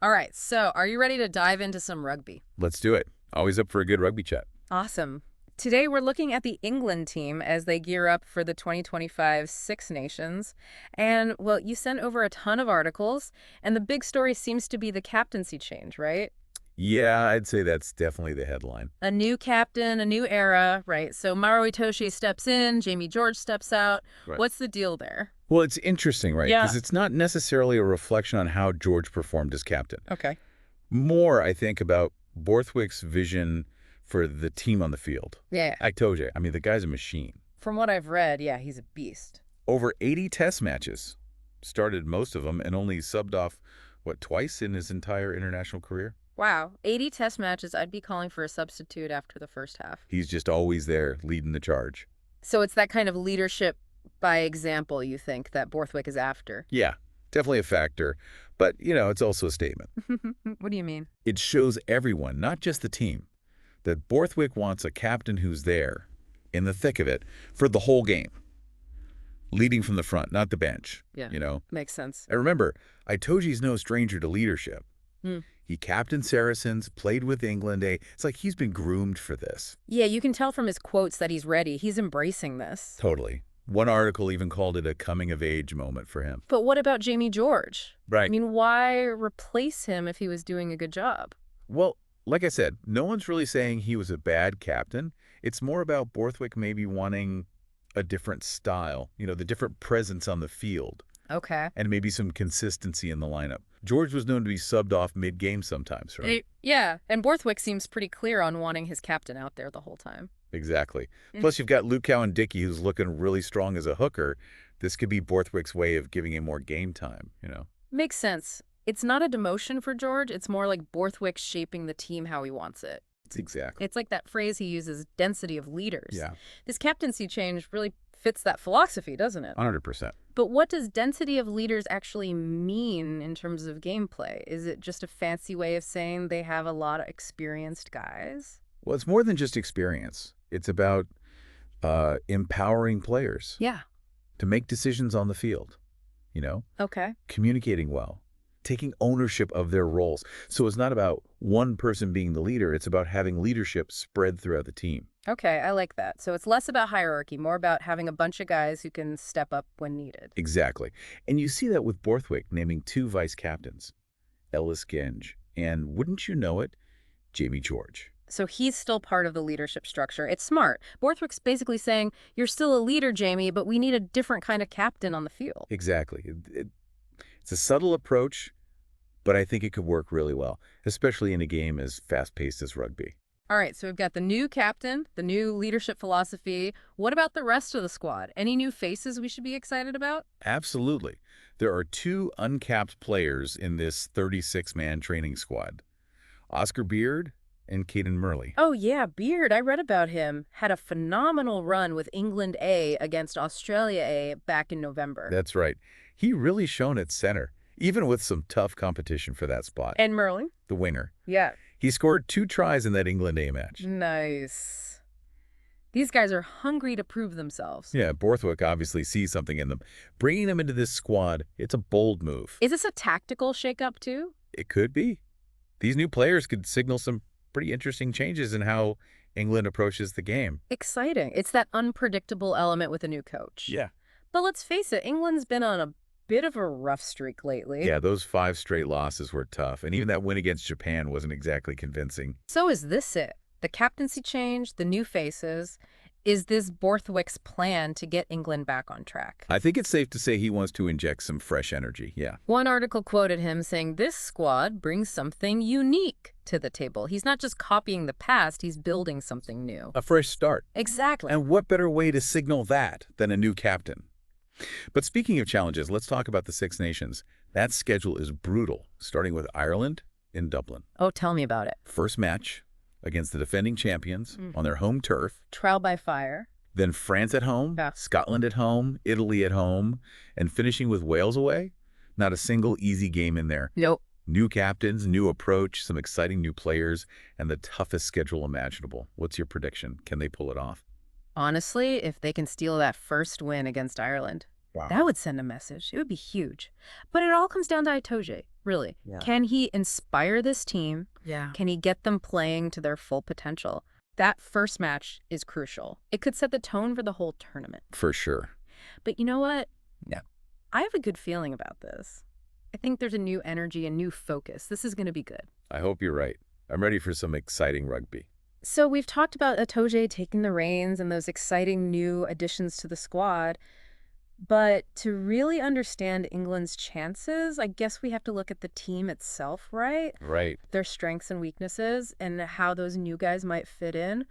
All right, so are you ready to dive into some rugby? Let's do it. Always up for a good rugby chat. Awesome. Today we're looking at the England team as they gear up for the 2025 Six Nations. And, well, you sent over a ton of articles, and the big story seems to be the captaincy change, right? Yeah, I'd say that's definitely the headline. A new captain, a new era, right? So Maro Itoje steps in, Jamie George steps out. Right. What's the deal there? Well, it's interesting, right? Yeah. Because it's not necessarily a reflection on how George performed as captain. Okay. More, I think, about Borthwick's vision for the team on the field. Yeah. Itoje, I mean, the guy's a machine. From what I've read, yeah, he's a beast. Over 80 test matches. Started most of them and only subbed off, twice in his entire international career? Wow, 80 test matches, I'd be calling for a substitute after the first half. He's just always there, leading the charge. So it's that kind of leadership by example, you think, that Borthwick is after? Yeah, definitely a factor. But, it's also a statement. What do you mean? It shows everyone, not just the team, that Borthwick wants a captain who's there, in the thick of it, for the whole game. Leading from the front, not the bench. Yeah, makes sense. And remember, Itoje's no stranger to leadership. He captained Saracens, played with England. It's like he's been groomed for this. Yeah, you can tell from his quotes that he's ready. He's embracing this. Totally. One article even called it a coming-of-age moment for him. But what about Jamie George? Right. I mean, why replace him if he was doing a good job? Well, like I said, no one's really saying he was a bad captain. It's more about Borthwick maybe wanting a different style, the different presence on the field. Okay. And maybe some consistency in the lineup. George was known to be subbed off mid-game sometimes, right? Yeah, and Borthwick seems pretty clear on wanting his captain out there the whole time. Exactly. Plus, you've got Luke Cowan-Dickey, who's looking really strong as a hooker. This could be Borthwick's way of giving him more game time, Makes sense. It's not a demotion for George. It's more like Borthwick shaping the team how he wants it. Exactly. It's like that phrase he uses, density of leaders. Yeah. This captaincy change really fits that philosophy, doesn't it? 100%. But what does density of leaders actually mean in terms of gameplay? Is it just a fancy way of saying they have a lot of experienced guys? Well, it's more than just experience. It's about empowering players. Yeah. To make decisions on the field, Okay. communicating well, taking ownership of their roles. So it's not about one person being the leader. It's about having leadership spread throughout the team. Okay, I like that. So it's less about hierarchy, more about having a bunch of guys who can step up when needed. Exactly. And you see that with Borthwick naming 2 vice captains, Ellis Genge, and wouldn't you know it, Jamie George. So he's still part of the leadership structure. It's smart. Borthwick's basically saying, you're still a leader, Jamie, but we need a different kind of captain on the field. Exactly. It's a subtle approach, but I think it could work really well, especially in a game as fast-paced as rugby. All right, so we've got the new captain, the new leadership philosophy. What about the rest of the squad? Any new faces we should be excited about? Absolutely. There are 2 uncapped players in this 36-man training squad, Oscar Beard and Caden Murley. Oh, yeah, Beard. I read about him. Had a phenomenal run with England A against Australia A back in November. That's right. He really shone at center, even with some tough competition for that spot. And Murley? The winger. Yeah. He scored 2 tries in that England A match. Nice. These guys are hungry to prove themselves. Yeah, Borthwick obviously sees something in them. Bringing them into this squad, it's a bold move. Is this a tactical shakeup, too? It could be. These new players could signal some pretty interesting changes in how England approaches the game. Exciting. It's that unpredictable element with a new coach. Yeah. But let's face it, England's been on a bit of a rough streak lately. Yeah, those 5 straight losses were tough, and even that win against Japan wasn't exactly convincing. So is this it? The captaincy change, the new faces. Is this Borthwick's plan to get England back on track? I think it's safe to say he wants to inject some fresh energy, yeah. One article quoted him saying, this squad brings something unique to the table. He's not just copying the past, he's building something new. A fresh start. Exactly. And what better way to signal that than a new captain? But speaking of challenges, let's talk about the Six Nations. That schedule is brutal, starting with Ireland in Dublin. Oh, tell me about it. First match against the defending champions on their home turf. Trial by fire. Then France at home, Yeah. Scotland at home, Italy at home, and finishing with Wales away. Not a single easy game in there. Nope. New captains, new approach, some exciting new players, and the toughest schedule imaginable. What's your prediction? Can they pull it off? Honestly, if they can steal that first win against Ireland. Wow. That would send a message. It would be huge. But it all comes down to Itoje, really. Yeah. Can he inspire this team? Yeah. Can he get them playing to their full potential? That first match is crucial. It could set the tone for the whole tournament. For sure. But you know what? Yeah. I have a good feeling about this. I think there's a new energy, a new focus. This is going to be good. I hope you're right. I'm ready for some exciting rugby. So we've talked about Itoje taking the reins and those exciting new additions to the squad. But to really understand England's chances, I guess we have to look at the team itself, right? Right. Their strengths and weaknesses and how those new guys might fit in.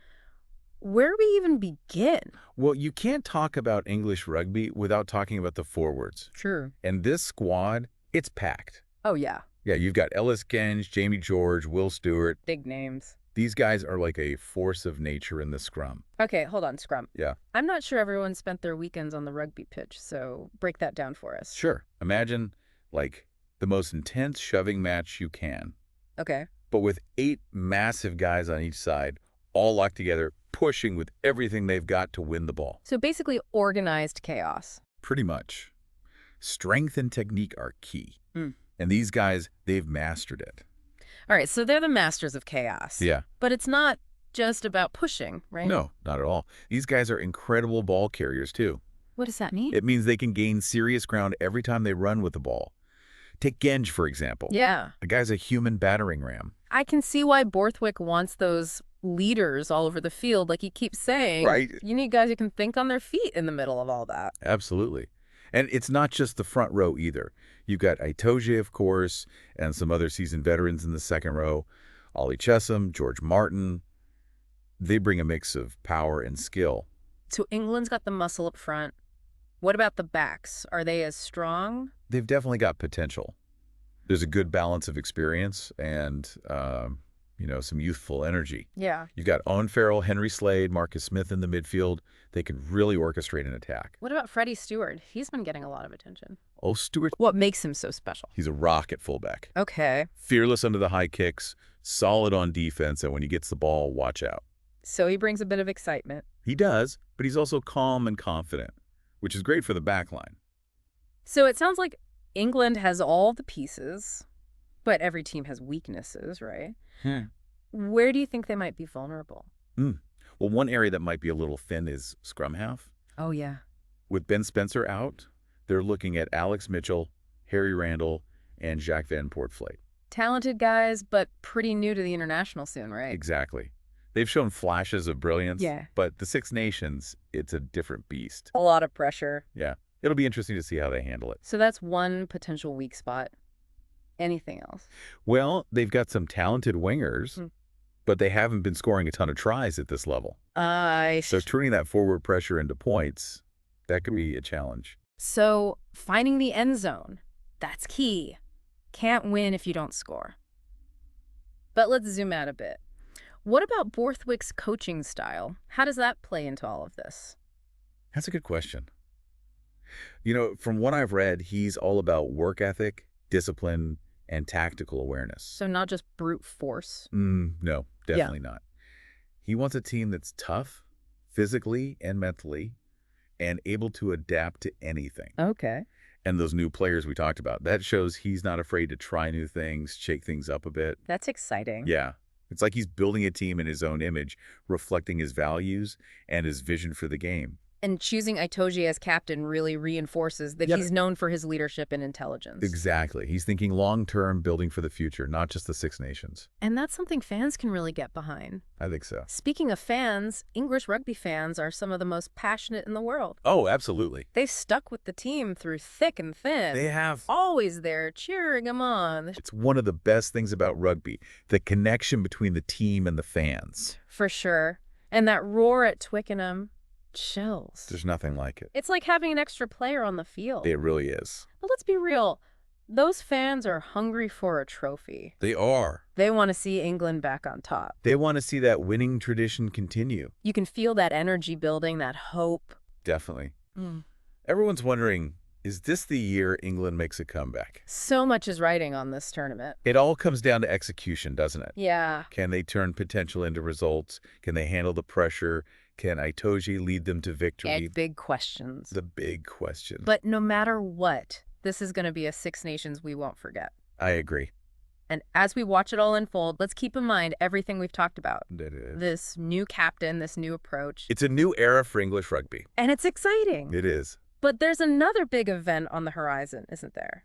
Where do we even begin? Well, you can't talk about English rugby without talking about the forwards. True. And this squad, it's packed. Oh, yeah. Yeah, you've got Ellis Genge, Jamie George, Will Stewart. Big names. These guys are like a force of nature in the scrum. Okay, hold on, Scrum. Yeah. I'm not sure everyone spent their weekends on the rugby pitch, so break that down for us. Sure. Imagine, like, the most intense shoving match you can, Okay. but with 8 massive guys on each side, all locked together, pushing with everything they've got to win the ball. So basically organized chaos. Pretty much. Strength and technique are key. Mm. And these guys, they've mastered it. All right, so they're the masters of chaos. Yeah. But it's not just about pushing, right? No, not at all. These guys are incredible ball carriers, too. What does that mean? It means they can gain serious ground every time they run with the ball. Take Genge, for example. Yeah. The guy's a human battering ram. I can see why Borthwick wants those leaders all over the field, like he keeps saying. Right. You need guys who can think on their feet in the middle of all that. Absolutely. And it's not just the front row either. You've got Itoje, of course, and some other seasoned veterans in the second row. Ollie Chesham, George Martin. They bring a mix of power and skill. So England's got the muscle up front. What about the backs? Are they as strong? They've definitely got potential. There's a good balance of experience and, some youthful energy. Yeah. You've got Owen Farrell, Henry Slade, Marcus Smith in the midfield. They can really orchestrate an attack. What about Freddie Stewart? He's been getting a lot of attention. Oh, Stewart, What makes him so special? he's a rock at fullback. Okay. Fearless under the high kicks, solid on defense, and when he gets the ball, watch out. So he brings a bit of excitement. He does, but he's also calm and confident, which is great for the back line. So it sounds like England has all the pieces, but every team has weaknesses, right? Where do you think they might be vulnerable? Well, one area that might be a little thin is scrum half. Oh, yeah. With Ben Spencer out, they're looking at Alex Mitchell, Harry Randall, and Jacques Van Poortvliet. Talented guys, but pretty new to the international soon, right? Exactly. They've shown flashes of brilliance, Yeah. but the Six Nations, it's a different beast. A lot of pressure. Yeah. It'll be interesting to see how they handle it. So that's one potential weak spot. Anything else? Well, they've got some talented wingers, Hmm. but they haven't been scoring a ton of tries at this level. So turning that forward pressure into points, that could be a challenge. So finding the end zone, that's key. Can't win if you don't score. But let's zoom out a bit. What about Borthwick's coaching style? How does that play into all of this? That's a good question. From what I've read, he's all about work ethic, discipline, and tactical awareness. So not just brute force. No, definitely not. He wants a team that's tough, physically and mentally, and able to adapt to anything. Okay. And those new players we talked about, that shows he's not afraid to try new things, shake things up a bit. That's exciting. Yeah. It's like he's building a team in his own image, reflecting his values and his vision for the game. And choosing Itoje as captain really reinforces that Yep. he's known for his leadership and intelligence. Exactly. He's thinking long-term, building for the future, not just the Six Nations. And that's something fans can really get behind. I think so. Speaking of fans, English rugby fans are some of the most passionate in the world. Oh, absolutely. They've stuck with the team through thick and thin. They have. Always there, cheering them on. It's one of the best things about rugby, the connection between the team and the fans. For sure. And that roar at Twickenham, chills. There's nothing like it. It's like having an extra player on the field. It really is. But let's be real. Those fans are hungry for a trophy. They are. They want to see England back on top. They want to see that winning tradition continue. You can feel that energy building, that hope. Definitely. Everyone's wondering, is this the year England makes a comeback? So much is riding on this tournament. It all comes down to execution, doesn't it? Yeah. Can they turn potential into results? Can they handle the pressure? Can Itoje lead them to victory? And big questions. The big question. But no matter what, this is going to be a Six Nations we won't forget. I agree. And as we watch it all unfold, let's keep in mind everything we've talked about. That is. This new captain, this new approach. It's a new era for English rugby. And it's exciting. It is. But there's another big event on the horizon, isn't there?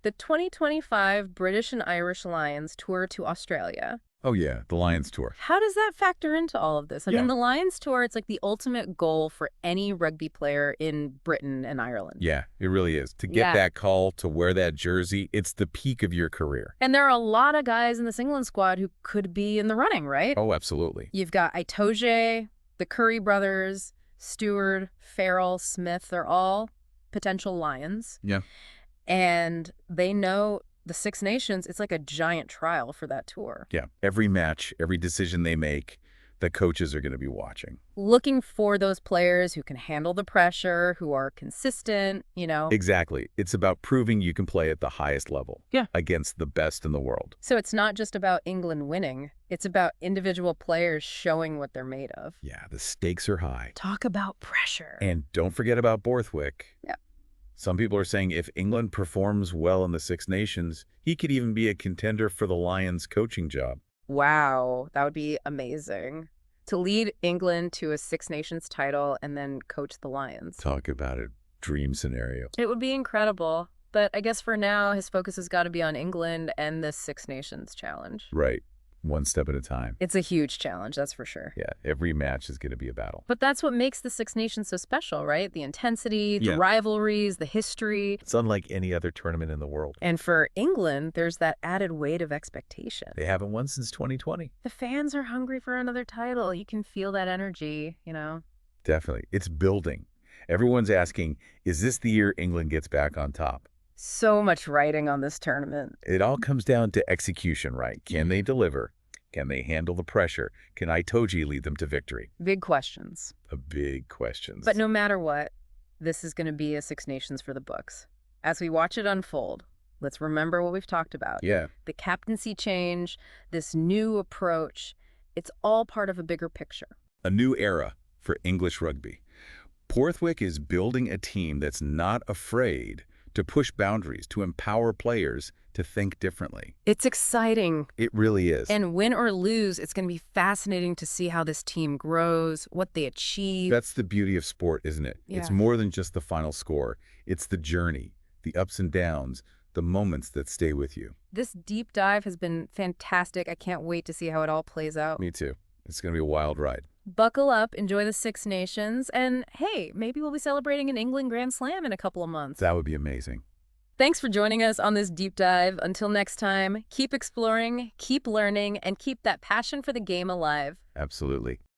The 2025 British and Irish Lions tour to Australia. Oh, yeah, the Lions tour. How does that factor into all of this? I mean, the Lions tour, it's like the ultimate goal for any rugby player in Britain and Ireland. Yeah, it really is. To get that call, to wear that jersey, it's the peak of your career. And there are a lot of guys in this England squad who could be in the running, right? Oh, absolutely. You've got Itoje, the Curry brothers, Stewart, Farrell, Smith. They're all potential Lions. Yeah. And they know the Six Nations, it's like a giant trial for that tour. Yeah. Every match, every decision they make, the coaches are going to be watching. Looking for those players who can handle the pressure, who are consistent, you know. Exactly. It's about proving you can play at the highest level against the best in the world. So it's not just about England winning. It's about individual players showing what they're made of. Yeah, the stakes are high. Talk about pressure. And don't forget about Borthwick. Yeah. Some people are saying if England performs well in the Six Nations, he could even be a contender for the Lions coaching job. Wow, that would be amazing. To lead England to a Six Nations title and then coach the Lions. Talk about a dream scenario. It would be incredible. But I guess for now, his focus has got to be on England and this Six Nations challenge. Right. One step at a time. It's a huge challenge, that's for sure. Yeah, every match is going to be a battle. But that's what makes the Six Nations so special, right? The intensity, the rivalries, the history. It's unlike any other tournament in the world. And for England, there's that added weight of expectation. They haven't won since 2020. The fans are hungry for another title. You can feel that energy, you know? Definitely. It's building. Everyone's asking, is this the year England gets back on top? So much writing on this tournament. It all comes down to execution, right? Can they deliver? Can they handle the pressure? Can Itoje lead them to victory? Big questions. Big questions. But no matter what, this is going to be a Six Nations for the books. As we watch it unfold, let's remember what we've talked about. Yeah. The captaincy change, this new approach, it's all part of a bigger picture. A new era for English rugby. Borthwick is building a team that's not afraid to push boundaries, to empower players to think differently. It's exciting. It really is. And win or lose, it's going to be fascinating to see how this team grows, what they achieve. That's the beauty of sport, isn't it? Yeah. It's more than just the final score. It's the journey, the ups and downs, the moments that stay with you. This deep dive has been fantastic. I can't wait to see how it all plays out. Me too. It's going to be a wild ride. Buckle up, enjoy the Six Nations, and hey, maybe we'll be celebrating an England Grand Slam in a couple of months. That would be amazing. Thanks for joining us on this deep dive. Until next time, keep exploring, keep learning, and keep that passion for the game alive. Absolutely.